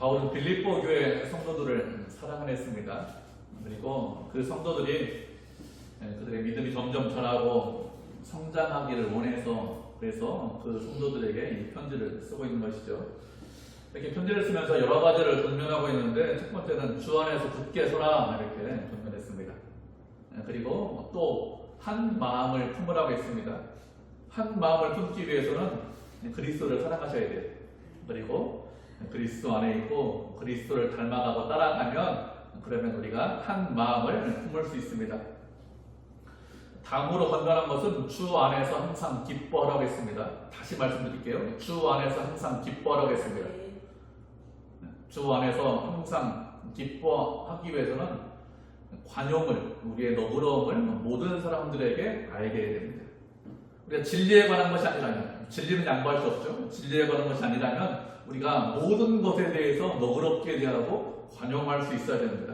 바울은 빌립보 교회 성도들을 사랑을 했습니다. 그리고 그 성도들이 그들의 믿음이 점점 자라고 성장하기를 원해서 그래서 그 성도들에게 이 편지를 쓰고 있는 것이죠. 이렇게 편지를 쓰면서 여러 가지를 권면하고 있는데 첫 번째는 주 안에서 굳게 서라 이렇게 권면했습니다. 그리고 또 한 마음을 품으라고 했습니다. 한 마음을 품기 위해서는 그리스도를 사랑하셔야 돼요. 그리고 그리스도 안에 있고 그리스도를 닮아가고 따라가면 그러면 우리가 한 마음을 품을 수 있습니다. 다음으로 권면한 것은 주 안에서 항상 기뻐하라고 했습니다. 다시 말씀드릴게요. 주 안에서 항상 기뻐하라고 했습니다. 주 안에서 항상 기뻐하기 위해서는 관용을, 우리의 너그러움을 모든 사람들에게 알게 해야 됩니다. 우리가 진리에 관한 것이 아니라면, 진리는 양보할 수 없죠. 진리에 관한 것이 아니라면 우리가 모든 것에 대해서 너그럽게 대하고 관용할 수 있어야 됩니다.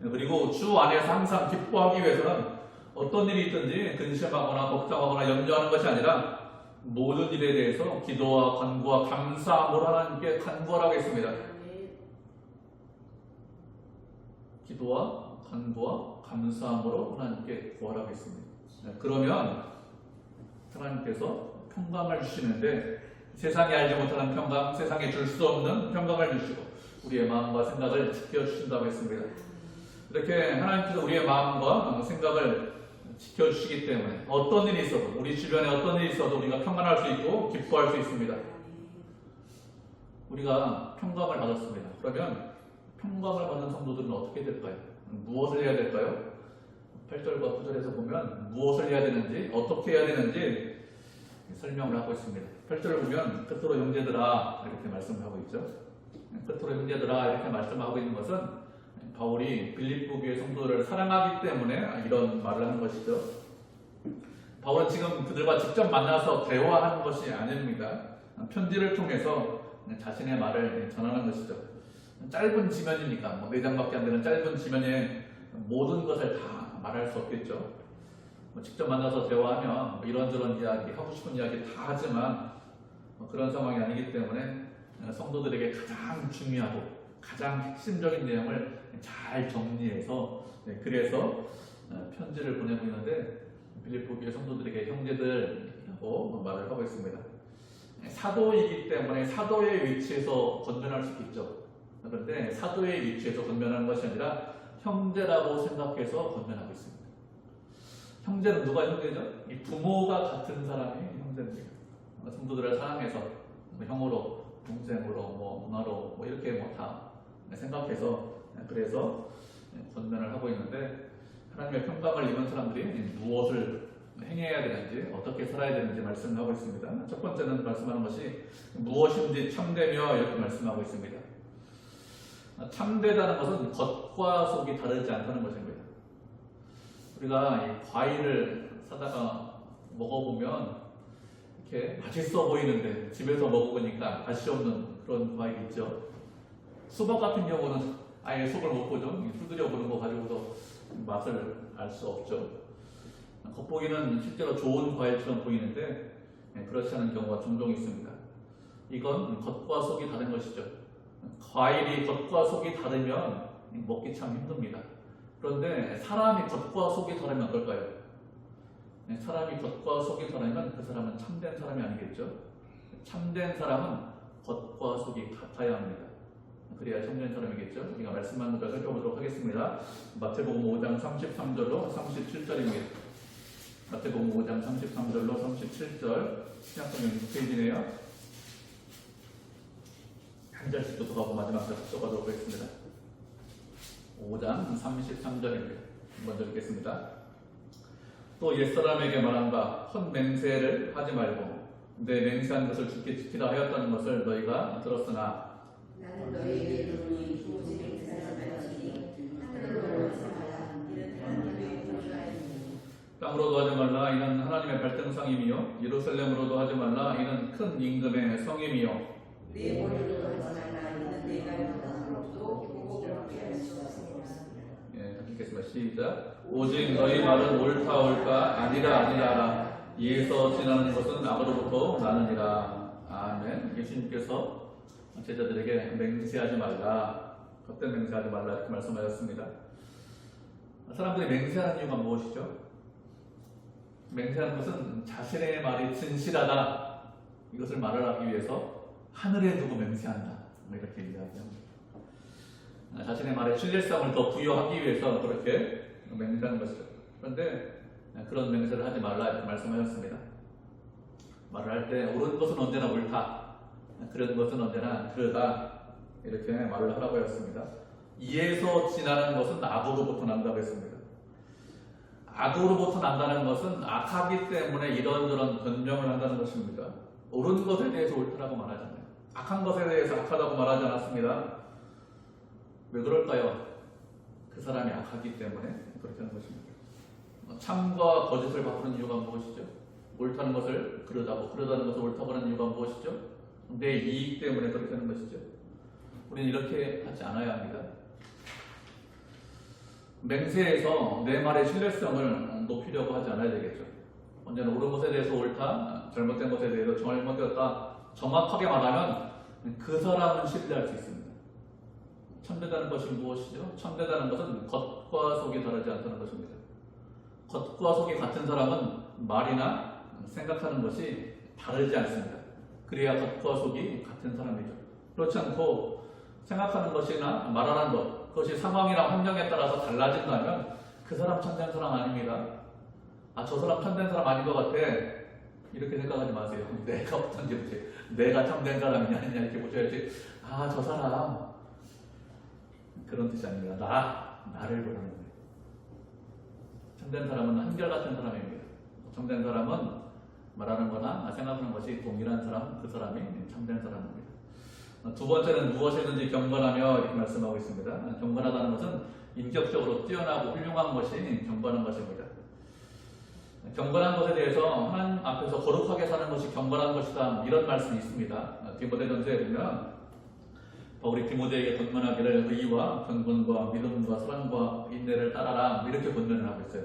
그리고 주 안에서 항상 기뻐하기 위해서는 어떤 일이 있든지 근심하거나 걱정하거나 염려하는 것이 아니라 모든 일에 대해서 기도와 간구와 감사함으로 하나님께 간구하라고 했습니다. 기도와 간구와 감사함으로 하나님께 구하라고 했습니다. 그러면 하나님께서 평강을 주시는데 세상이 알지 못하는 평강, 세상에 줄 수 없는 평강을 주시고 우리의 마음과 생각을 지켜주신다고 했습니다. 이렇게 하나님께서 우리의 마음과 생각을 지켜주시기 때문에 어떤 일이 있어도 우리 주변에 어떤 일이 있어도 우리가 평안할 수 있고 기뻐할 수 있습니다. 우리가 평강을 받았습니다. 그러면 평강을 받는 성도들은 어떻게 될까요? 무엇을 해야 될까요? 8절과 9절에서 보면 무엇을 해야 되는지 어떻게 해야 되는지 설명을 하고 있습니다. 8절을 보면 끝으로 형제들아 이렇게 말씀을 하고 있죠. 끝으로 형제들아 이렇게 말씀하고 있는 것은 바울이 빌립보 교회 성도들을 사랑하기 때문에 이런 말을 하는 것이죠. 바울은 지금 그들과 직접 만나서 대화하는 것이 아닙니다. 편지를 통해서 자신의 말을 전하는 것이죠. 짧은 지면이니까 4장밖에 안 되는 짧은 지면에 모든 것을 다 말할 수 없겠죠. 직접 만나서 대화하면 이런저런 이야기, 하고 싶은 이야기 다 하지만 그런 상황이 아니기 때문에 성도들에게 가장 중요하고 가장 핵심적인 내용을 잘 정리해서 그래서 편지를 보내고 있는데 빌립보 교회 성도들에게 형제들이라고 말을 하고 있습니다. 사도이기 때문에 사도의 위치에서 권면할 수 있죠. 그런데 사도의 위치에서 권면하는 것이 아니라 형제라고 생각해서 권면하고 있습니다. 형제는 누가 형제죠? 이 부모가 같은 사람이 형제입니다. 성도들을 사랑해서 형으로, 동생으로, 누나로 이렇게 다 생각해서 그래서 권면을 하고 있는데 하나님의 평강을 입은 사람들이 무엇을 행해야 되는지 어떻게 살아야 되는지 말씀하고 있습니다. 첫 번째는 말씀하는 것이 무엇인지 참되며 이렇게 말씀하고 있습니다. 참되다는 것은 겉과 속이 다르지 않다는 것입니다. 우리가 이 과일을 사다가 먹어보면 이렇게 맛있어 보이는데 집에서 먹어보니까 맛이 없는 그런 과일이 있죠. 수박 같은 경우는 아예 속을 못 보죠. 두드려 보는 거 가지고도 맛을 알 수 없죠. 겉보기는 실제로 좋은 과일처럼 보이는데 그렇지 않은 경우가 종종 있습니다. 이건 겉과 속이 다른 것이죠. 과일이 겉과 속이 다르면 먹기 참 힘듭니다. 그런데 사람이 겉과 속이 다르면 어떨까요? 사람이 겉과 속이 다르면 그 사람은 참된 사람이 아니겠죠? 참된 사람은 겉과 속이 같아야 합니다. 그래야 참된 사람이겠죠? 우리가 말씀만 더 살펴보도록 하겠습니다. 마태복음 5장 33절로 37절입니다. 마태복음 5장 33절로 37절 신약성경 6페이지네요. 한 절씩 또 가고 마지막까지 써가도록 하겠습니다. 5장 33절입니다. 먼저 읽겠습니다. 또 옛사람에게 말한 바 헛맹세를 하지 말고 내 맹세한 것을 주께 지키라 하였다는 것을 너희가 들었으나 나는 너희에게 이르노니 오직 맹세하지 말지니 하늘로 하지 말라 이는 하나님의 보좌이니 땅으로도 하지 말라 이는 하나님의 발등상이며 예루살렘으로도 하지 말라 이는 큰 임금의 성임이요 내 머리로도 하지 말라 이는 내가 누구로도 보고롭게 할 수 없으니라. 읽겠습니다. 시작. 오직 너희 말은 옳다 아니라 아니라 이에서 지나는 것은 아무로부터 나느니라. 아멘. 예수님께서 제자들에게 맹세하지 말라, 겉된 맹세하지 말라 이렇게 말씀하셨습니다. 사람들이 맹세하는 이유가 무엇이죠? 맹세하는 것은 자신의 말이 진실하다 이것을 말을 하기 위해서 하늘에 두고 맹세한다 이렇게 이야기합니다. 자신의 말에 신뢰성을 더 부여하기 위해서 그렇게 맹세하는 것이죠. 그런데 그런 맹세를 하지 말라 이렇게 말씀하셨습니다. 말을 할 때 옳은 것은 언제나 옳다, 그런 것은 언제나 그러다 이렇게 말을 하라고 했습니다. 이에서 지나는 것은 악으로부터 난다고 했습니다. 악으로부터 난다는 것은 악하기 때문에 이런저런 변명을 한다는 것입니다. 옳은 것에 대해서 옳다라고 말하잖아요. 악한 것에 대해서 악하다고 말하지 않았습니다. 왜 그럴까요? 그 사람이 악하기 때문에 그렇게 하는 것입니다. 참과 거짓을 바꾸는 이유가 무엇이죠? 옳다는 것을 그러다고, 그러다는 것을 옳다고 하는 이유가 무엇이죠? 내 이익 때문에 그렇게 하는 것이죠. 우리는 이렇게 하지 않아야 합니다. 맹세해서 내 말의 신뢰성을 높이려고 하지 않아야 되겠죠. 언제나 옳은 것에 대해서 옳다, 잘못된 것에 대해서 잘못되었다 정확하게 말하면 그 사람은 신뢰할 수 있습니다. 참되다는 것이 무엇이죠? 참되다는 것은 겉과 속이 다르지 않다는 것입니다. 겉과 속이 같은 사람은 말이나 생각하는 것이 다르지 않습니다. 그래야 겉과 속이 같은 사람이죠. 그렇지 않고 생각하는 것이나 말하는 것, 그것이 상황이나 환경에 따라서 달라진다면 그 사람 참된 사람 아닙니다. 아, 저 사람 참된 사람 아닌 것 같아, 이렇게 생각하지 마세요. 내가 어떤지 보세요. 내가 참된 사람이냐 아니냐 이렇게 보셔야지. 아, 저 사람, 그런 뜻이 아닙니다. 나를 보라는 거예요. 참된 사람은 한결같은 사람입니다. 참된 사람은 말하는 거나 생각하는 것이 동일한 사람, 그 사람이 참된 사람입니다. 두 번째는 무엇이든지 경건하며 이렇게 말씀하고 있습니다. 경건하다는 것은 인격적으로 뛰어나고 훌륭한 것이 경건한 것입니다. 경건한 것에 대해서 하나님 앞에서 거룩하게 사는 것이 경건한 것이다, 이런 말씀이 있습니다. 디모데전서에 보면 바울이 디모데에게 권면하기를 의와 경건과 믿음과 사랑과 인내를 따라라 이렇게 권면을 하고 있어요.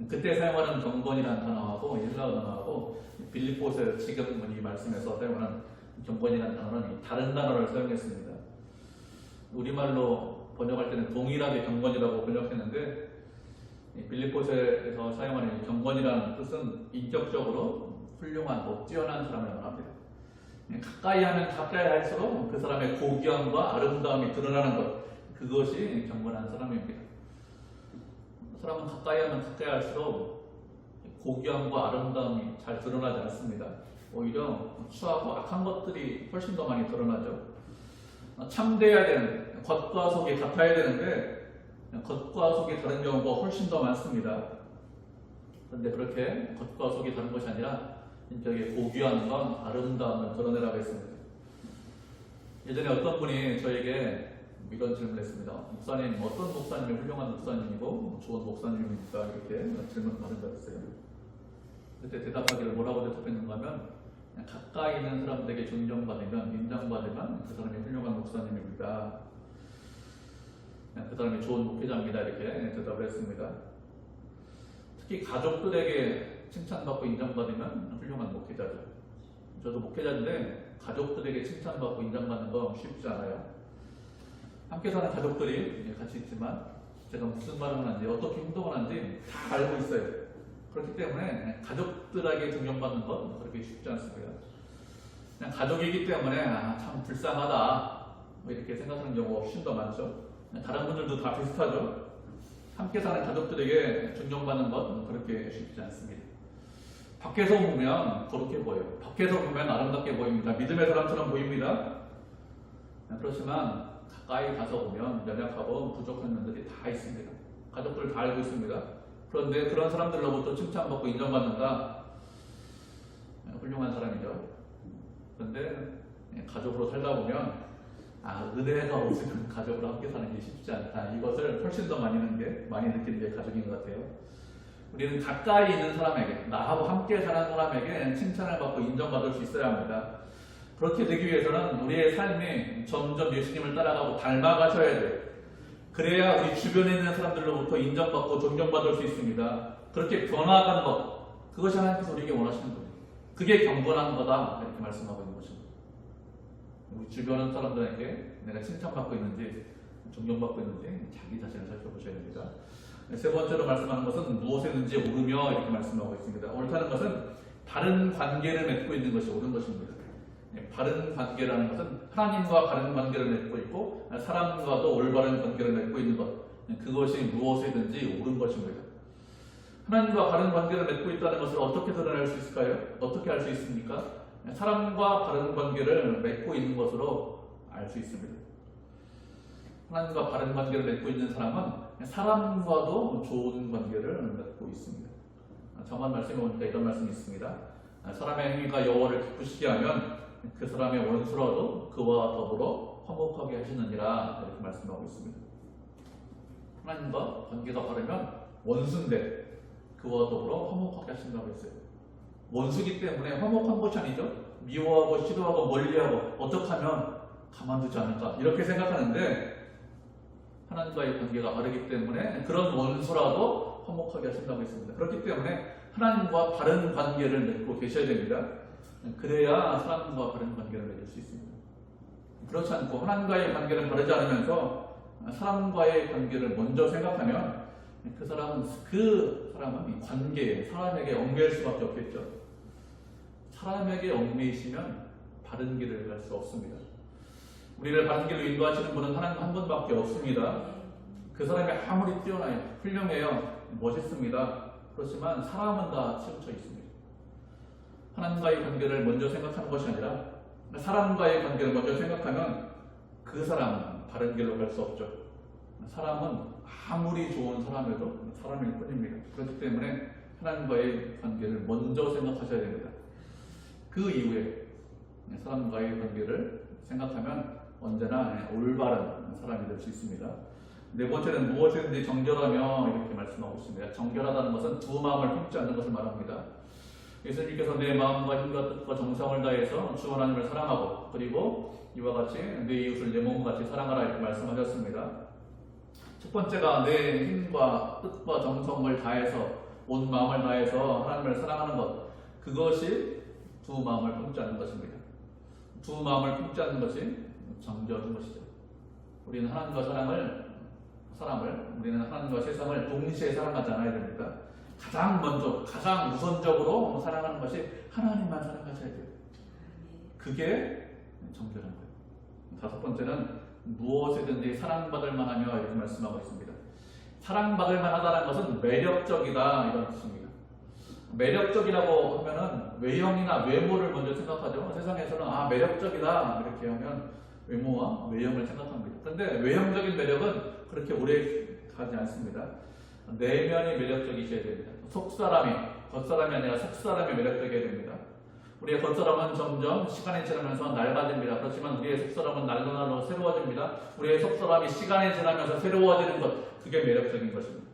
그때 사용하는 경건이라는 단어하고 헬라어 단어하고 빌립보서 지금 이 말씀에서 사용하는 경건이라는 단어는 다른 단어를 사용했습니다. 우리말로 번역할 때는 동일하게 경건이라고 번역했는데 빌립보서에서 사용하는 경건이라는 뜻은 인격적으로 훌륭한, 뛰어난 사람을 말합니다. 가까이 하면 가까이 할수록 그 사람의 고귀함과 아름다움이 드러나는 것, 그것이 경건한 사람입니다. 사람은 가까이 하면 가까이 할수록 고귀함과 아름다움이 잘 드러나지 않습니다. 오히려 추하고 악한 것들이 훨씬 더 많이 드러나죠. 참돼야 되는, 겉과 속이 같아야 되는데 겉과 속이 다른 경우가 훨씬 더 많습니다. 그런데 그렇게 겉과 속이 다른 것이 아니라 인격의 고귀함과 아름다움을 드러내라고 했습니다. 예전에 어떤 분이 저에게 이런 질문을 했습니다. 목사님, 어떤 목사님이 훌륭한 목사님이고 좋은 목사님입니까? 이렇게 질문을 받은 적이 있어요. 그때 대답하기를 뭐라고 대답했는가 하면, 가까이 있는 사람들에게 존경받으면, 인정받으면 그 사람이 훌륭한 목사님입니다. 그 사람이 좋은 목회자입니다. 이렇게 대답을 했습니다. 특히 가족들에게 칭찬받고 인정받으면 훌륭한 목회자죠. 저도 목회자인데 가족들에게 칭찬받고 인정받는 건 쉽지 않아요. 함께 사는 가족들이 같이 있지만 제가 무슨 말을 하는지, 어떻게 행동을 하는지 다 알고 있어요. 그렇기 때문에 가족들에게 존경받는 건 그렇게 쉽지 않습니다. 그냥 가족이기 때문에 참 불쌍하다 이렇게 생각하는 경우가 훨씬 더 많죠. 다른 분들도 다 비슷하죠. 함께 사는 가족들에게 존경받는 건 그렇게 쉽지 않습니다. 밖에서 보면 거룩해 보여요. 밖에서 보면 아름답게 보입니다. 믿음의 사람처럼 보입니다. 그렇지만 가까이 가서 보면 연약하고 부족한 면들이 다 있습니다. 가족들 다 알고 있습니다. 그런데 그런 사람들로부터 칭찬받고 인정받는다, 훌륭한 사람이죠. 그런데 가족으로 살다 보면 은혜가 없으면 가족으로 함께 사는 게 쉽지 않다, 이것을 훨씬 더 많이 느끼는 게 가족인 것 같아요. 우리는 가까이 있는 사람에게, 나하고 함께 사는 사람에게 칭찬을 받고 인정받을 수 있어야 합니다. 그렇게 되기 위해서는 우리의 삶이 점점 예수님을 따라가고 닮아가셔야 돼요. 그래야 우리 주변에 있는 사람들로부터 인정받고 존경받을 수 있습니다. 그렇게 변화하는 것, 그것이 하나님께서 우리에게 원하시는 거예요. 그게 경건한 거다, 이렇게 말씀하고 있는 것입니다. 우리 주변 사람들에게 내가 칭찬받고 있는지 존경받고 있는지 자기 자신을 살펴보셔야 됩니다. 세 번째로 말씀하는 것은 무엇이든지 오르며 이렇게 말씀하고 있습니다. 옳다는 것은 바른 관계를 맺고 있는 것이 옳은 것입니다. 바른 관계라는 것은 하나님과 바른 관계를 맺고 있고 사람과도 올바른 관계를 맺고 있는 것, 그것이 무엇이든지 옳은 것입니다. 하나님과 바른 관계를 맺고 있다는 것을 어떻게 드러낼 수 있을까요? 어떻게 알 수 있습니까? 사람과 바른 관계를 맺고 있는 것으로 알 수 있습니다. 하나님과 바른 관계를 맺고 있는 사람은 사람과도 좋은 관계를 맺고 있습니다. 정한 말씀에 보니까 이런 말씀이 있습니다. 사람의 행위가 여호와를 기쁘시게 하면 그 사람의 원수라도 그와 더불어 화목하게 하시느니라, 이렇게 말씀하고 있습니다. 하나님과 관계가 바르면 원수인데 그와 더불어 화목하게 하신다고 했어요. 원수기 때문에 화목한 것이 아니죠. 미워하고 싫어하고 멀리하고 어떻게 하면 가만두지 않을까 이렇게 생각하는데, 하나님과의 관계가 바르기 때문에 그런 원수라도 화목하게 하신다고 했습니다. 그렇기 때문에 하나님과 바른 관계를 맺고 계셔야 됩니다. 그래야 사람과 바른 관계를 맺을 수 있습니다. 그렇지 않고 하나님과의 관계를 바르지 않으면서 사람과의 관계를 먼저 생각하면 그 사람은 이 관계에 사람에게 얽매일 수밖에 없겠죠. 사람에게 얽매이시면 바른 길을 갈 수 없습니다. 우리를 바른 길로 인도하시는 분은 하나님 한 분밖에 없습니다. 그 사람이 아무리 뛰어나요, 훌륭해요, 멋있습니다. 그렇지만 사람은 다 치우쳐 있습니다. 하나님과의 관계를 먼저 생각하는 것이 아니라 사람과의 관계를 먼저 생각하면 그 사람은 바른 길로 갈 수 없죠. 사람은 아무리 좋은 사람에도 사람일 뿐입니다. 그렇기 때문에 하나님과의 관계를 먼저 생각하셔야 됩니다. 그 이후에 사람과의 관계를 생각하면 언제나 올바른 사람이 될 수 있습니다. 네 번째는 무엇이든지 정결하며 이렇게 말씀하고 있습니다. 정결하다는 것은 두 마음을 품지 않는 것을 말합니다. 예수님께서 내 마음과 힘과 뜻과 정성을 다해서 주 하나님을 사랑하고 그리고 이와 같이 내 이웃을 내 몸과 같이 사랑하라, 이렇게 말씀하셨습니다. 첫 번째가 내 힘과 뜻과 정성을 다해서, 온 마음을 다해서 하나님을 사랑하는 것, 그것이 두 마음을 품지 않는 것입니다. 두 마음을 품지 않는 것이 정결한 것이죠. 우리는 하나님과 우리는 하나님과 세상을 동시에 사랑하지 않아야 됩니다. 가장 먼저, 가장 우선적으로 사랑하는 것이 하나님만 사랑하셔야 돼요. 그게 정결한 거예요. 다섯 번째는 무엇이든지 사랑받을 만하며, 이렇게 말씀하고 있습니다. 사랑받을 만하다는 것은 매력적이다, 이런 뜻입니다. 매력적이라고 하면은 외형이나 외모를 먼저 생각하죠. 세상에서는 매력적이다 이렇게 하면 외모와 외형을 생각합니다. 그런데 외형적인 매력은 그렇게 오래 가지 않습니다. 내면이 매력적이셔야 됩니다. 겉사람이 아니라 속사람이 매력적이어야 됩니다. 우리의 겉사람은 점점 시간이 지나면서 낡아집니다. 그렇지만 우리의 속사람은 날로 새로워집니다. 우리의 속사람이 시간이 지나면서 새로워지는 것, 그게 매력적인 것입니다.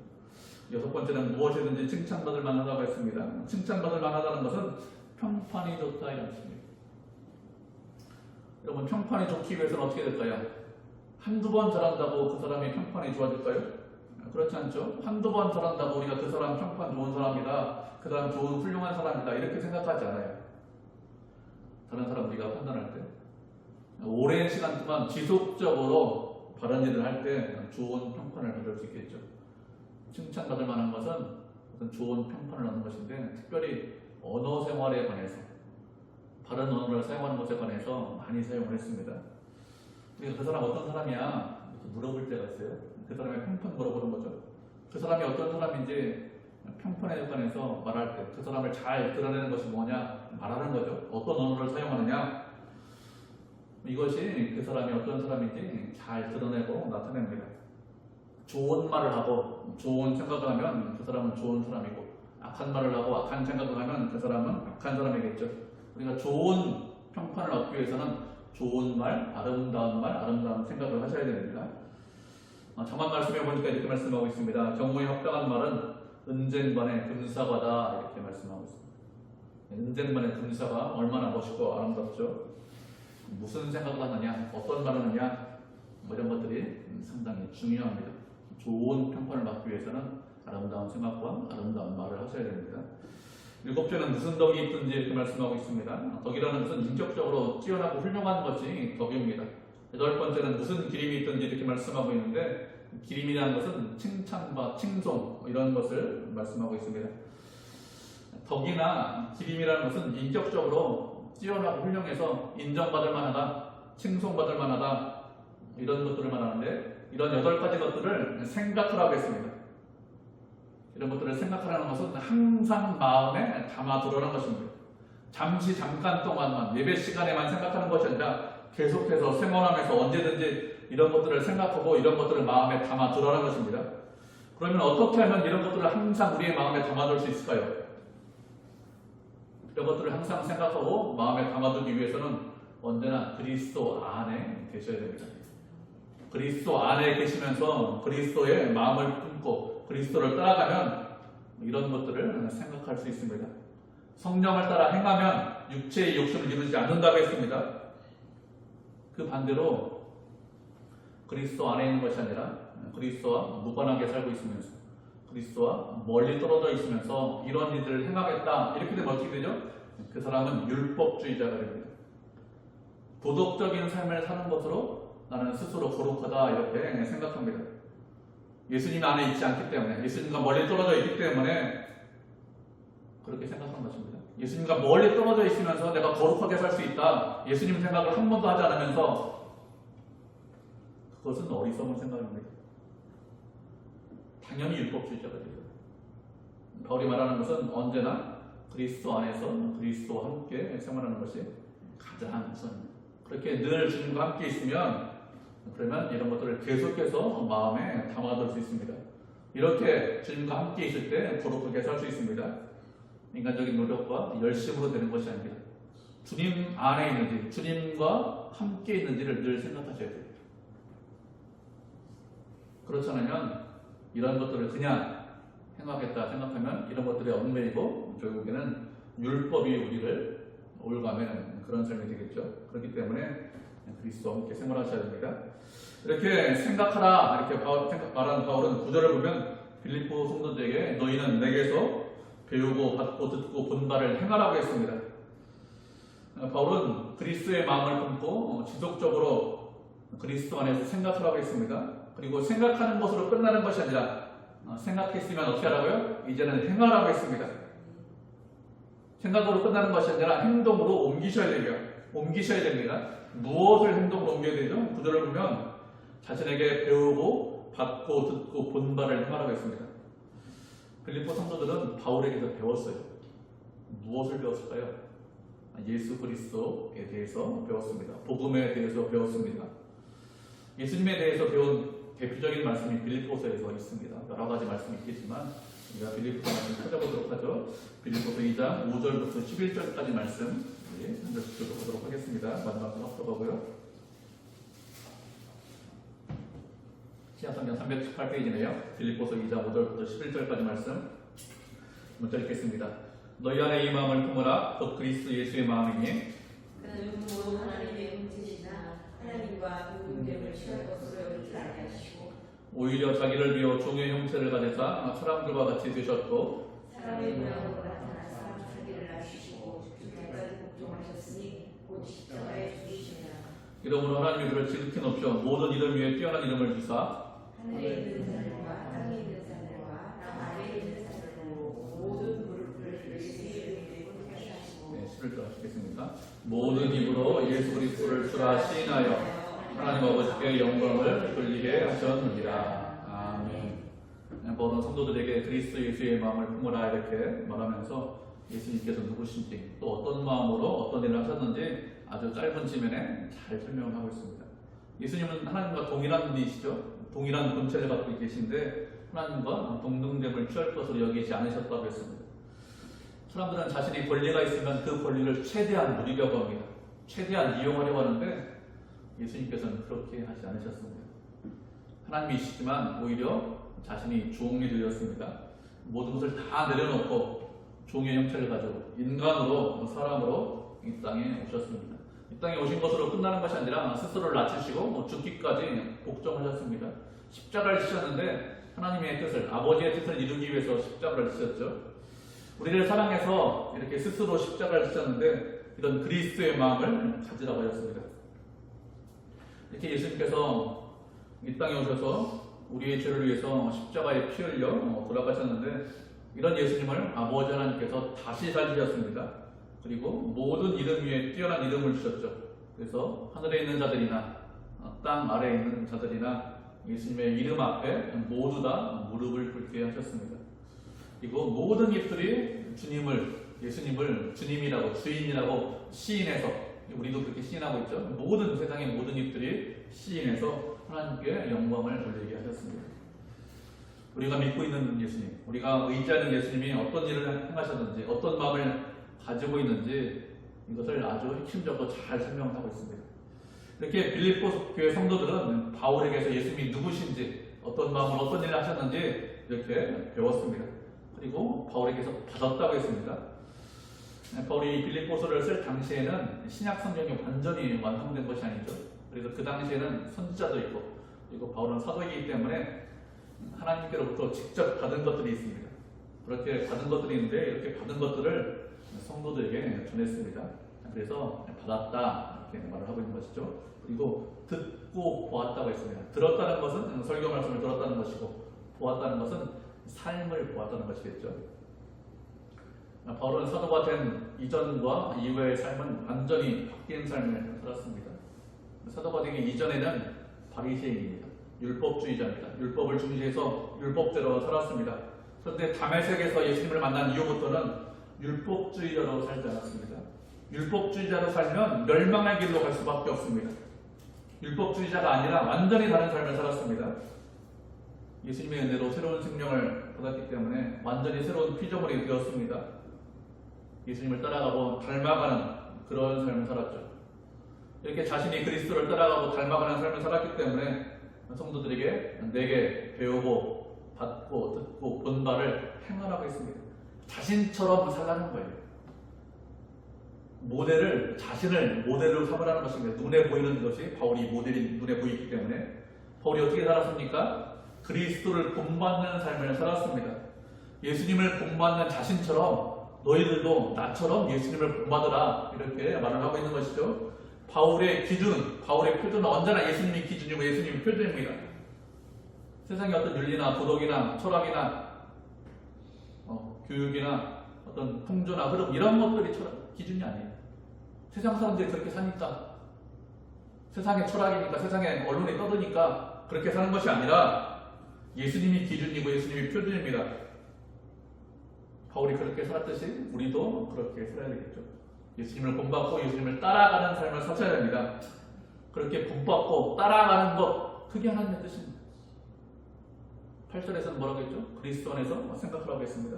여섯 번째는 무엇이든지 칭찬받을 만하다고 했습니다. 칭찬받을 만하다는 것은 평판이 좋다, 이런 뜻입니다. 여러분, 평판이 좋기 위해서는 어떻게 될까요? 한두 번 잘한다고 그 사람이 평판이 좋아질까요? 그렇지 않죠. 한두 번 잘한다고 우리가 그 사람 평판 좋은 사람이다, 그 사람 좋은 훌륭한 사람이다, 이렇게 생각하지 않아요. 다른 사람 우리가 판단할 때 오랜 시간 동안 지속적으로 바른 일을 할 때 좋은 평판을 받을 수 있겠죠. 칭찬받을 만한 것은 어떤 좋은 평판을 얻는 것인데, 특별히 언어 생활에 관해서, 바른 언어를 사용하는 것에 관해서 많이 사용을 했습니다. 그래서 그 사람 어떤 사람이야? 물어볼 때가 있어요. 그 사람의 평판 물어보는 거죠. 그 사람이 어떤 사람인지 평판에 관해서 말할 때 그 사람을 잘 드러내는 것이 뭐냐? 말하는 거죠. 어떤 언어를 사용하느냐? 이것이 그 사람이 어떤 사람인지 잘 드러내고 나타냅니다. 좋은 말을 하고 좋은 생각을 하면 그 사람은 좋은 사람이고, 악한 말을 하고 악한 생각을 하면 그 사람은 악한 사람이겠죠. 우리가 좋은 평판을 얻기 위해서는 좋은 말, 아름다운 생각을 하셔야 됩니다. 정한 말씀해 보니까 이렇게 말씀하고 있습니다. 경무에 합당한 말은 은쟁반의 금사과다, 이렇게 말씀하고 있습니다. 은쟁반의 금사가 얼마나 멋있고 아름답죠. 무슨 생각을 하느냐, 어떤 말을 하느냐, 이런 것들이 상당히 중요합니다. 좋은 평판을 받기 위해서는 아름다운 생각과 아름다운 말을 하셔야 됩니다. 일곱째는 무슨 덕이 있든지 이렇게 말씀하고 있습니다. 덕이라는 것은 인격적으로 뛰어나고 훌륭한 것이 덕입니다. 여덟 번째는 무슨 기림이 있든지 이렇게 말씀하고 있는데 기림이라는 것은 칭찬과 칭송 이런 것을 말씀하고 있습니다. 덕이나 기림이라는 것은 인격적으로 뛰어나고 훌륭해서 인정받을 만하다, 칭송받을 만하다 이런 것들을 말하는데 이런 8가지 것들을 생각하라고 했습니다. 이런 것들을 생각하라는 것은 항상 마음에 담아두라는 것입니다. 잠깐 동안만 예배 시간에만 생각하는 것이 아니라 계속해서 생활하면서 언제든지 이런 것들을 생각하고 이런 것들을 마음에 담아두라는 것입니다. 그러면 어떻게 하면 이런 것들을 항상 우리의 마음에 담아둘 수 있을까요? 이런 것들을 항상 생각하고 마음에 담아두기 위해서는 언제나 그리스도 안에 계셔야 됩니다. 그리스도 안에 계시면서 그리스도의 마음을 품고 그리스도를 따라가면 이런 것들을 생각할 수 있습니다. 성령을 따라 행하면 육체의 욕심을 이루지 않는다고 했습니다. 그 반대로 그리스도 안에 있는 것이 아니라 그리스도와 무관하게 살고 있으면서 그리스도와 멀리 떨어져 있으면서 이런 일들을 행하겠다 이렇게 되면 어떻게 되죠? 그 사람은 율법주의자가 됩니다. 도덕적인 삶을 사는 것으로 나는 스스로 거룩하다 이렇게 생각합니다. 예수님 안에 있지 않기 때문에 예수님과 멀리 떨어져 있기 때문에 그렇게 생각하는 것입니다. 예수님과 멀리 떨어져 있으면서 내가 거룩하게 살 수 있다 예수님 생각을 한 번도 하지 않으면서 그것은 어리석은 생각입니다. 당연히 율법주의자가 됩니다. 바울이 말하는 것은 언제나 그리스도 안에서 그리스도와 함께 생활하는 것이 가장 우선입니다. 그렇게 늘 주님과 함께 있으면 그러면 이런 것들을 계속해서 마음에 담아둘 수 있습니다. 이렇게 주님과 함께 있을 때 거룩하게 살 수 있습니다. 인간적인 노력과 열심으로 되는 것이 아닙니다. 주님 안에 있는지 주님과 함께 있는지를 늘 생각하셔야 돼요. 그렇지 않으면 이런 것들을 그냥 행하겠다 생각하면 이런 것들에 얽매이고 결국에는 율법이 우리를 올가매는 그런 삶이 되겠죠. 그렇기 때문에 그리스도와 함께 생활하셔야 됩니다. 이렇게 생각하라 이렇게 말하는 바울은 9절을 보면 빌립보 성도들에게 너희는 내게서 배우고 받고 듣고 본 바를 행하라고 했습니다. 바울은 그리스도의 마음을 품고 지속적으로 그리스도 안에서 생각하라고 했습니다. 그리고 생각하는 것으로 끝나는 것이 아니라 생각했으면 어떻게 하라고요? 이제는 행하라고 했습니다. 생각으로 끝나는 것이 아니라 행동으로 옮기셔야 됩니다. 무엇을 행동으로 옮겨야 되죠? 구절을 보면 자신에게 배우고 받고 듣고 본 바를 행하라고 했습니다. 빌립보 성도들은 바울에게서 배웠어요. 무엇을 배웠을까요? 예수 그리스도에 대해서 배웠습니다. 복음에 대해서 배웠습니다. 예수님에 대해서 배운 대표적인 말씀이 빌립보서에서 있습니다. 여러 가지 말씀이 있겠지만 우리가 빌립보서 말씀 찾아보도록 하죠. 빌립보서 2장 5절부터 11절까지 말씀 한 절씩 보도록 하겠습니다. 마지막으로 합독하고요. 신약성경 318페이지네요. 빌립보서 2장 5절부터 11절까지 말씀 먼저 읽겠습니다. 너희 안에 이 마음을 품으라. 곧 그리스도 예수의 마음이니 그는 모든 하나님의 형체시나 하나님과 동등됨을 취할 것으로 여기지 아니하시고 오히려 자기를 비워 종의 형체를 가지사 사람들과 같이 되셨고 사람의 모양으로 나타나 사람 자기를 낮추시고 죽기까지 복종하셨으니 곧 십자가에 죽으시니라. 이러므로 하나님이 그를 지극히 높여 모든 이름 위에 뛰어난 이름을 주사 하늘에 있는 자들과 땅에 있는 자들과 땅 아래에 있는 자들로 모든 무릎을 예수의 이름에 꿇게 하시고 11절 하시겠습니다. 모든 입으로 예수 그리스도를 주라 시인하여 하나님 아버지께 영광을 돌리게 하셨느니라. 아멘. 바울은 성도들에게 그리스도 예수의 마음을 품으라 이렇게 말하면서 예수님께서 누구신지 또 어떤 마음으로 어떤 일을 하셨는지 아주 짧은 지면에 잘 설명을 하고 있습니다. 예수님은 하나님과 동일한 분이시죠. 동일한 본체를 갖고 계신데 하나님과 동등됨을 취할 것으로 여기지 않으셨다고 했습니다. 사람들은 자신이 권리가 있으면 그 권리를 최대한 누리려고 합니다. 최대한 이용하려고 하는데 예수님께서는 그렇게 하지 않으셨습니다. 하나님이시지만 오히려 자신이 종이 되었습니다. 모든 것을 다 내려놓고 종의 형체를 가지고 인간으로 사람으로 이 땅에 오셨습니다. 이 땅에 오신 것으로 끝나는 것이 아니라 스스로를 낮추시고 죽기까지 복종하셨습니다. 십자가를 지셨는데 하나님의 뜻을 아버지의 뜻을 이루기 위해서 십자가를 지셨죠. 우리를 사랑해서 이렇게 스스로 십자가를 지셨는데 이런 그리스도의 마음을 가지라고 하셨습니다. 이렇게 예수님께서 이 땅에 오셔서 우리의 죄를 위해서 십자가에 피 흘려 돌아가셨는데 이런 예수님을 아버지 하나님께서 다시 살리셨습니다. 그리고 모든 이름 위에 뛰어난 이름을 주셨죠. 그래서 하늘에 있는 자들이나 땅 아래에 있는 자들이나 예수님의 이름 앞에 모두 다 무릎을 꿇게 하셨습니다. 그리고 모든 입술이 예수님을 주님이라고 주인이라고 시인해서, 우리도 그렇게 시인하고 있죠. 모든 세상의 모든 입술이 시인해서 하나님께 영광을 돌리게 하셨습니다. 우리가 믿고 있는 예수님, 우리가 의지하는 예수님이 어떤 일을 행하셨는지, 어떤 마음을 가지고 있는지 이것을 아주 핵심적으로 잘 설명하고 있습니다. 이렇게 빌립보 교회 성도들은 바울에게서 예수님이 누구신지, 어떤 마음으로 어떤 일을 하셨는지 이렇게 배웠습니다. 그리고 바울에게서 받았다고 했습니다. 바울이 빌립보서를 쓸 당시에는 신약 성경이 완전히 완성된 것이 아니죠. 그래서 그 당시에는 선지자도 있고, 그리고 바울은 사도이기 때문에 하나님께로부터 직접 받은 것들이 있습니다. 그렇게 받은 것들이 있는데 이렇게 받은 것들을 성도들에게 전했습니다. 그래서 받았다 이렇게 말을 하고 있는 것이죠. 그리고 듣고 보았다고 했습니다. 들었다는 것은 설교 말씀을 들었다는 것이고, 보았다는 것은 삶을 보았다는 것이겠죠. 바울은 사도가 된 이전과 이후의 삶은 완전히 바뀐 삶을 살았습니다. 사도가 되기 이전에는 바리새인입니다. 율법주의자입니다. 율법을 중시해서 율법대로 살았습니다. 그런데 다메섹에서 예수님을 만난 이후부터는 율법주의자로 살지 않았습니다. 율법주의자로 살면 멸망의 길로 갈 수밖에 없습니다. 율법주의자가 아니라 완전히 다른 삶을 살았습니다. 예수님의 은혜로 새로운 생명을 받았기 때문에 완전히 새로운 피조물이 되었습니다. 예수님을 따라가고 닮아가는 그런 삶을 살았죠. 이렇게 자신이 그리스도를 따라가고 닮아가는 삶을 살았기 때문에 성도들에게 내게 배우고 받고 듣고 본 바를 행하라고 했습니다. 자신처럼 살라는 거예요. 자신을 모델로 삼으라는 것입니다. 눈에 보이는 것이 바울이 모델이 눈에 보이기 때문에 바울이 어떻게 살았습니까? 그리스도를 본받는 삶을 살았습니다. 예수님을 본받는 자신처럼 너희들도 나처럼 예수님을 본받으라 이렇게 말을 하고 있는 것이죠. 바울의 기준, 바울의 표준은 언제나 예수님이 기준이고 예수님이 표준입니다. 세상의 어떤 윤리나 도덕이나 철학이나 교육이나 어떤 풍조나 흐름 이런 것들이 기준이 아니에요. 세상 사람들이 그렇게 사니까, 세상의 철학이니까, 세상의 언론이 떠드니까 그렇게 사는 것이 아니라 예수님이 기준이고 예수님이 표준입니다. 바울이 그렇게 살았듯이 우리도 그렇게 살아야 되겠죠. 예수님을 본받고 예수님을 따라가는 삶을 사셔야 됩니다. 그렇게 본받고 따라가는 것, 그게 하나님의 뜻입니다. 8절에서는 뭐라고 했죠? 그리스도 안에서 생각하라고 했습니다.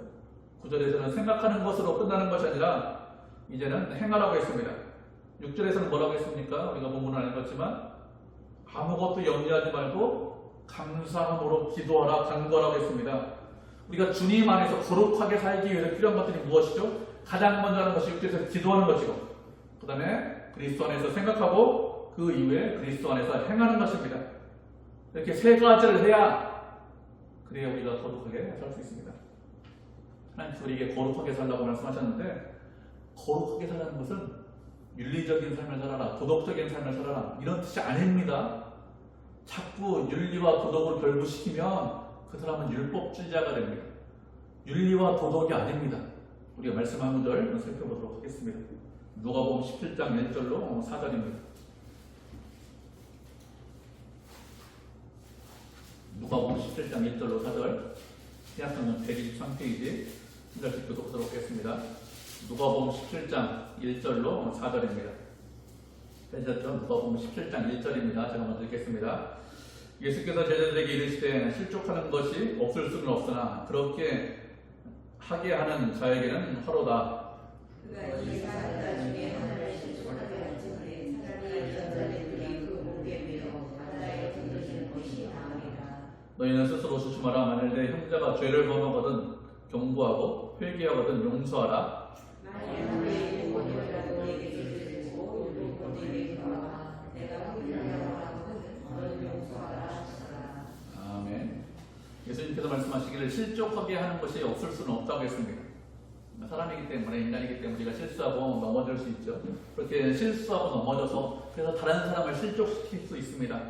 9절에서는 생각하는 것으로 끝나는 것이 아니라 이제는 행하라고 했습니다. 6절에서는 뭐라고 했습니까? 우리가 본문은 안 읽었지만 아무것도 염려하지 말고 감사함으로 기도하라, 간구하라고 했습니다. 우리가 주님 안에서 거룩하게 살기 위해서 필요한 것들이 무엇이죠? 가장 먼저 하는 것이 6절에서 기도하는 것이고, 그 다음에 그리스도 안에서 생각하고 그 이후에 그리스도 안에서 행하는 것입니다. 이렇게 세 가지를 해야 그래야 우리가 거룩하게 살 수 있습니다. 하나님께서 우리에게 거룩하게 살라고 말씀하셨는데, 거룩하게 살라는 것은 윤리적인 삶을 살아라, 도덕적인 삶을 살아라 이런 뜻이 아닙니다. 자꾸 윤리와 도덕을 결부시키면 그 사람은 율법주의자가 됩니다. 윤리와 도덕이 아닙니다. 우리가 말씀 한 구절 살펴보도록 하겠습니다. 누가복음 17장 1절로 4절입니다. 누가복음 17장 1절로 4절, 신약성경 123페이지 한 절씩 교독하도록 하겠습니다. 누가복음 17장 1절로 4절입니다. 빼셨죠? 누가복음 17장 1절입니다. 제가 먼저 읽겠습니다. 예수께서 제자들에게 이르시되 실족하는 것이 없을 수는 없으나 그렇게 하게 하는 자에게는 화로다. 그가 이 사람들 중에 하나를 실족하게 할지니 사람이 전전에 그의 그 목에 매어 바다에 던져지는 것이 나으리라. 너희는 스스로 조심하라. 만일 내 형제가 죄를 범하거든 경고하고 회개하거든 용서하라. 만일 너희의 영혼이라도 내게 죄를 지고 또 너희에게 돌아와 내가 회개하라고 하거든 너는 용서하라 하시라. 아멘. 예수님께서 말씀하시기를 실족하게 하는 것이 없을 수는 없다고 했습니다. 사람이기 때문에, 인간이기 때문에 우리가 실수하고 넘어질 수 있죠. 그렇게 실수하고 넘어져서 그래서 다른 사람을 실족시킬 수 있습니다.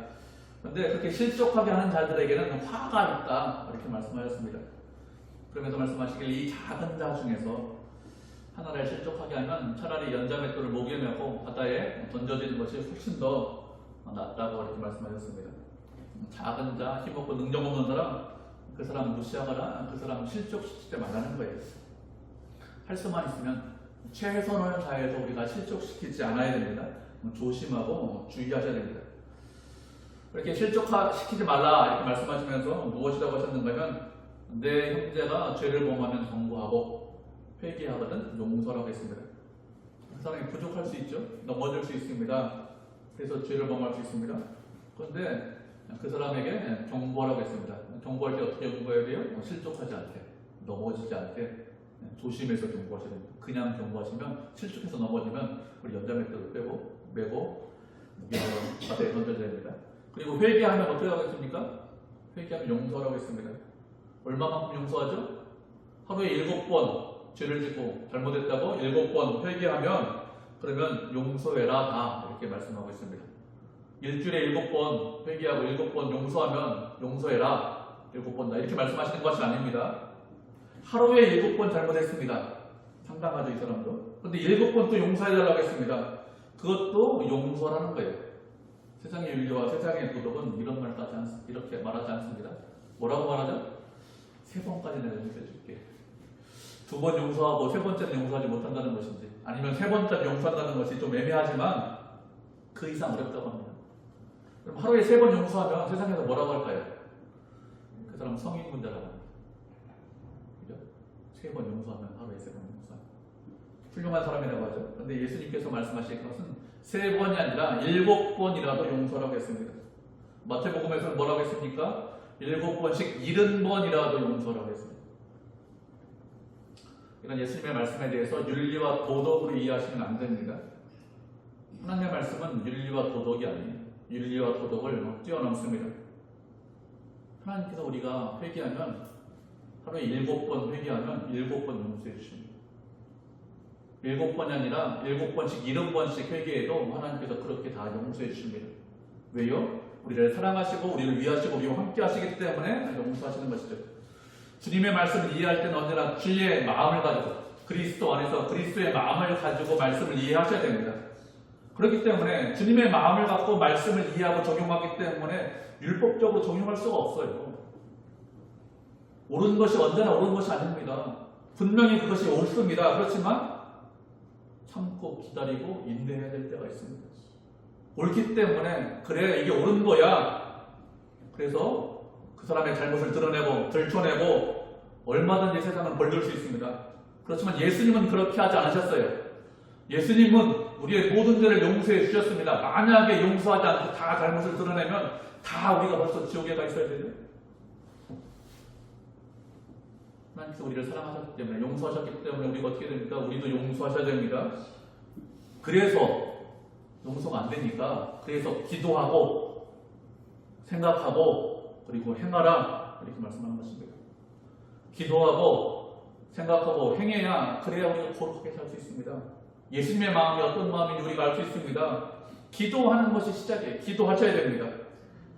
그런데 그렇게 실족하게 하는 자들에게는 화가 있다, 이렇게 말씀하셨습니다. 그러면서 말씀하시길 이 작은 자 중에서 하나를 실족하게 하면 차라리 연자맷돌을 목에 메고 바다에 던져지는 것이 훨씬 더 낫다고 이렇게 말씀하셨습니다. 작은 자, 힘없고 능력 없는 사람, 그 사람 무시하거나 그 사람 실족시키지 말라는 거예요. 할 수만 있으면 최선을 다해서 우리가 실족시키지 않아야 됩니다. 조심하고 주의하셔야 됩니다. 이렇게 실족시키지 말라 이렇게 말씀하시면서 무엇이라고 하셨는가 하면 내 형제가 죄를 범하면 경고하고 회개하거든 용서라고 했습니다. 그 사람이 부족할 수 있죠. 넘어질 수 있습니다. 그래서 죄를 범할 수 있습니다. 그런데 그 사람에게 경고하라고 했습니다. 경고할 때 어떻게 경고해야 돼요? 실족하지 않게, 넘어지지 않게 조심해서 경고하셔야 됩니다. 그냥 경고하시면 실족해서 넘어지면 우리 연자맷돌을 메고 바다에 던져야 됩니다. 그리고 회개하면 어떻게 하겠습니까? 회개하면 용서라고 했습니다. 얼마만큼 용서하죠? 하루에 7번 죄를 짓고 잘못했다고 7번 회개하면 그러면 용서해라 다 이렇게 말씀하고 있습니다. 일주일에 7번 회개하고 7번 용서하면 용서해라 7번 다 이렇게 말씀하시는 것이 아닙니다. 하루에 7번 잘못했습니다. 상당하죠 이 사람도. 그런데 7번 또 용서해달라고 했습니다. 그것도 용서라는 거예요. 세상의 윤리와 세상의 도덕은 이런 말까지 이렇게 말하지 않습니다. 뭐라고 말하죠? 3번까지 내가 용서해줄게. 2번 용서하고 3번째는 용서하지 못한다는 것인지 아니면 3번째는 용서한다는 것이 좀 애매하지만 그 이상 어렵다고 합니다. 그럼 하루에 3번 용서하면 세상에서 뭐라고 할까요? 그 사람 성인군자라고 합니다. 그죠? 3번 용서하면 하루에 3번 용서하면 훌륭한 사람이라고 하죠. 그런데 예수님께서 말씀하실 것은 3번이 아니라 7번이라도 용서라고 했습니다. 마태복음에서는 뭐라고 했습니까? 7번씩 70번이라도 용서라고 했습니다. 이건 예수님의 말씀에 대해서 윤리와 도덕으로 이해하시면 안 됩니다. 하나님의 말씀은 윤리와 도덕이 아니에요. 윤리와 도덕을 뛰어넘습니다. 하나님께서 우리가 회개하면 하루에 7번 회개하면 7번 용서해 주십니다. 7번이 아니라 7번씩 70번씩 회개해도 하나님께서 그렇게 다 용서해 주십니다. 왜요? 우리를 사랑하시고 우리를 위하시고 우리와 함께 하시기 때문에 용서하시는 것이죠. 주님의 말씀을 이해할 때는 언제나 주의 마음을 가지고 그리스도 안에서 그리스도의 마음을 가지고 말씀을 이해하셔야 됩니다. 그렇기 때문에 주님의 마음을 갖고 말씀을 이해하고 적용하기 때문에 율법적으로 적용할 수가 없어요. 옳은 것이 언제나 옳은 것이 아닙니다. 분명히 그것이 옳습니다. 그렇지만 참고 기다리고 인내해야 될 때가 있습니다. 옳기 때문에 그래 이게 옳은 거야. 그래서 그 사람의 잘못을 드러내고 들춰내고 얼마든지 세상은 벌줄 수 있습니다. 그렇지만 예수님은 그렇게 하지 않으셨어요. 예수님은 우리의 모든 죄를 용서해 주셨습니다. 만약에 용서하지 않고 다 잘못을 드러내면 다 우리가 벌써 지옥에 가 있어야 되죠. 하나님께서 우리를 사랑하셨기 때문에 용서하셨기 때문에 우리가 어떻게 됩니까? 우리도 용서하셔야 됩니다. 그래서 용서가 안 되니까 그래서 기도하고 생각하고 그리고 행하라 이렇게 말씀하는 것입니다. 기도하고 생각하고 행해야 그래야 우리가 거룩하게 살 수 있습니다. 예수님의 마음이 어떤 마음인지 우리가 알 수 있습니다. 기도하는 것이 시작이에요. 기도하셔야 됩니다.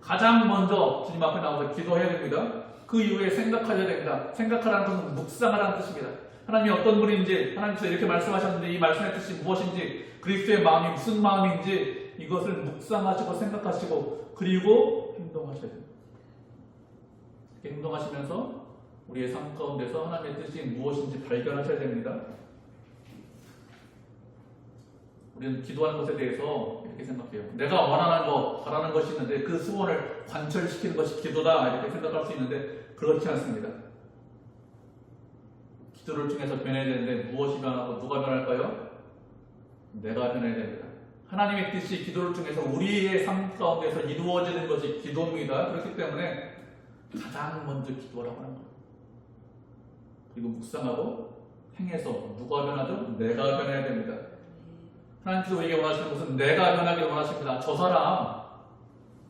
가장 먼저 주님 앞에 나와서 기도해야 됩니다. 그 이후에 생각하셔야 됩니다. 생각하라는 것은 묵상하라는 뜻입니다. 하나님이 어떤 분인지 하나님께서 이렇게 말씀하셨는데 이 말씀의 뜻이 무엇인지 그리스도의 마음이 무슨 마음인지 이것을 묵상하시고 생각하시고 그리고 행동하셔야 됩니다. 이렇게 행동하시면서 우리의 삶 가운데서 하나님의 뜻이 무엇인지 발견하셔야 됩니다. 우리는 기도하는 것에 대해서 이렇게 생각해요. 내가 원하는 것, 바라는 것이 있는데 그 소원을 관철시키는 것이 기도다 이렇게 생각할 수 있는데 그렇지 않습니다. 기도를 통해서 변해야 되는데 무엇이 변하고 누가 변할까요? 내가 변해야 됩니다. 하나님의 뜻이 기도를 통해서 우리의 삶 가운데서 이루어지는 것이 기도입니다. 그렇기 때문에 가장 먼저 기도하라고 하는 거예요. 그리고 묵상하고 행해서 누가 변하죠? 내가 변해야 됩니다. 하나님께서 우리에게 원하시는 것은 내가 변하기를 원하십니다. 저 사람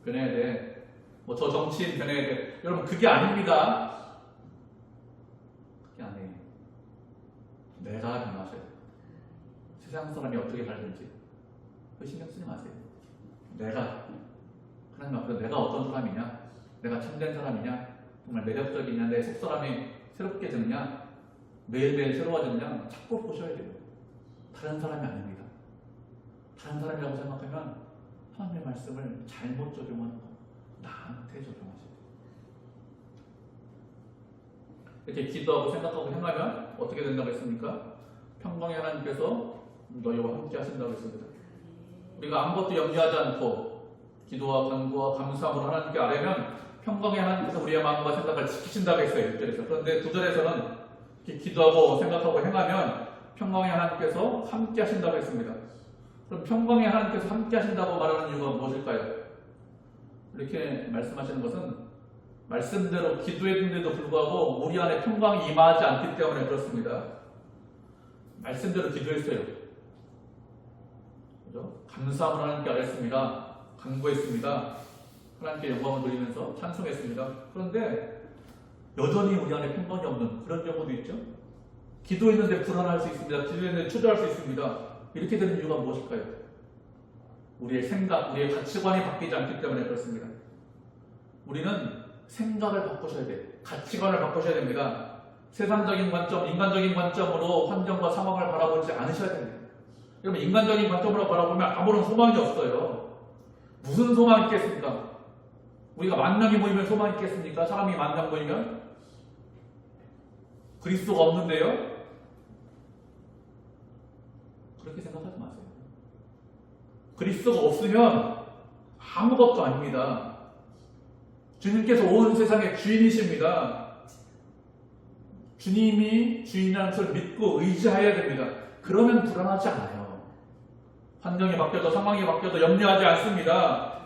변해야 돼. 뭐 저 정치인 변해야 돼. 여러분 그게 아닙니다. 그게 아니에요. 내가 세상 사람이 어떻게 살든지 그 신경 쓰지 마세요. 내가 하나님 앞에서 내가 어떤 사람이냐, 내가 참된 사람이냐, 정말 매력적이냐, 내 속사람이 새롭게 되느냐, 매일매일 새로워지느냐 자꾸 보셔야 돼요. 다른 사람이 아닙니다. 다른 사람이라고 생각하면 하나님의 말씀을 잘못 적용하는 거, 나한테 적용하셔야 돼요. 이렇게 기도하고 생각하고 행하면 어떻게 된다고 했습니까? 평강의 하나님께서 너희와 함께 하신다고 했습니다. 우리가 아무것도 염려하지 않고 기도와 간구와 감사함으로 하나님께 아뢰면 평강의 하나님께서 우리의 마음과 생각을 지키신다고 했어요. 1절에서. 그런데 9절에서는 이렇게 기도하고 생각하고 행하면 평강의 하나님께서 함께 하신다고 했습니다. 그럼 평강의 하나님께서 함께 하신다고 말하는 이유가 무엇일까요? 이렇게 말씀하시는 것은 말씀대로 기도했는데도 불구하고 우리 안에 평강이 임하지 않기 때문에 그렇습니다. 말씀대로 기도했어요. 그죠? 감사함을 하나님께 아뢰었습니다. 간구했습니다. 하나님께 영광을 돌리면서 찬송했습니다. 그런데 여전히 우리 안에 평강이 없는 그런 경우도 있죠. 기도했는데 불안할 수 있습니다. 기도했는데 초조할 수 있습니다. 이렇게 되는 이유가 무엇일까요? 우리의 생각, 우리의 가치관이 바뀌지 않기 때문에 그렇습니다. 우리는 생각을 바꾸셔야 돼요. 가치관을 바꾸셔야 됩니다. 세상적인 관점, 인간적인 관점으로 환경과 상황을 바라보지 않으셔야 됩니다. 그러면 인간적인 관점으로 바라보면 아무런 소망이 없어요. 무슨 소망이 있겠습니까? 우리가 10,000명이 모이면 소망이 있겠습니까? 사람이 10,000명 모이면? 그리스도가 없는데요? 그렇게 생각하지 마세요. 그리스도가 없으면 아무것도 아닙니다. 주님께서 온 세상의 주인이십니다. 주님이 주인이라는 것을 믿고 의지해야 됩니다. 그러면 불안하지 않아요. 환경이 바뀌어도 상황이 바뀌어도 염려하지 않습니다.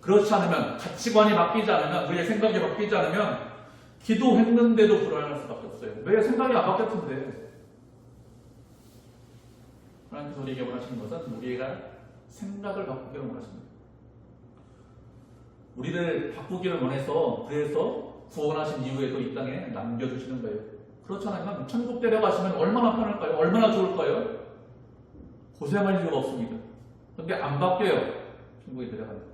그렇지 않으면, 가치관이 바뀌지 않으면, 우리의 생각이 바뀌지 않으면 기도했는데도 불안할 수밖에 없어요. 왜 생각이 안 바뀌었는데? 하나님께서 우리에게 원하시는 것은 우리가 생각을 바꾸기를 원하십니다. 우리를 바꾸기를 원해서, 그래서 구원하신 이후에도 이 땅에 남겨주시는 거예요. 그렇지 않으면 천국 데려가시면 얼마나 편할까요? 얼마나 좋을까요? 고생할 이유가 없습니다. 그런데 안 바뀌어요. 천국에 데려가면.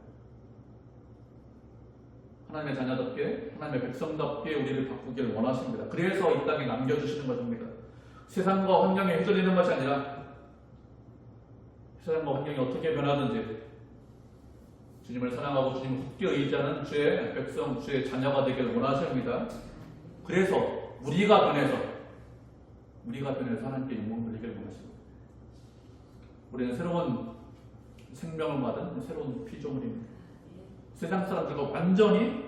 하나님의 자녀답게, 하나님의 백성답게 우리를 바꾸기를 원하십니다. 그래서 이 땅에 남겨주시는 것입니다. 세상과 환경에 휘둘리는 것이 아니라 세상과 환경이 어떻게 변하든지 주님을 사랑하고 주님을 굳게 의지하는 주의 백성, 주의 자녀가 되기를 원하십니다. 그래서 우리가 변해서 하나님께 영광 돌리기를 원하십니다. 우리는 새로운 생명을 받은 새로운 피조물입니다. 세상 사람들과 완전히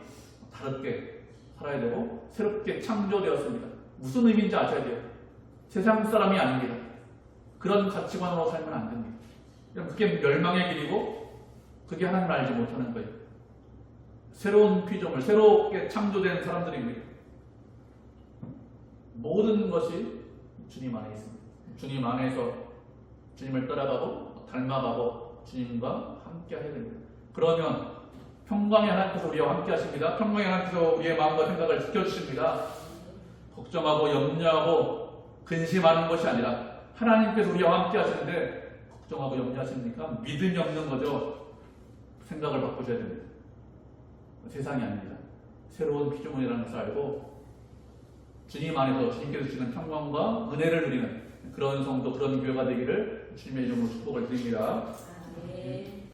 다르게 살아야 되고 새롭게 창조되었습니다. 무슨 의미인지 아셔야 돼요. 세상 사람이 아닙니다. 그런 가치관으로 살면 안 됩니다. 그게 멸망의 길이고 그게 하나님을 알지 못하는 거예요. 새로운 피조물, 새롭게 창조된 사람들입니다. 모든 것이 주님 안에 있습니다. 주님 안에서 주님을 따라가고 닮아가고 주님과 함께 해야 됩니다. 그러면 평강의 하나님께서 우리와 함께 하십니다. 평강의 하나님께서 우리의 마음과 생각을 지켜주십니다. 걱정하고 염려하고 근심하는 것이 아니라 하나님께서 우리와 함께 하시는데 걱정하고 염려하십니까? 믿음이 없는 거죠. 생각을 바꾸셔야 됩니다. 세상이 아닙니다. 새로운 피조물이라는 것을 알고 주님 안에서 주님께서 주시는 평강과 은혜를 누리는 그런 성도, 그런 교회가 되기를 주님의 이름으로 축복을 드립니다. 네.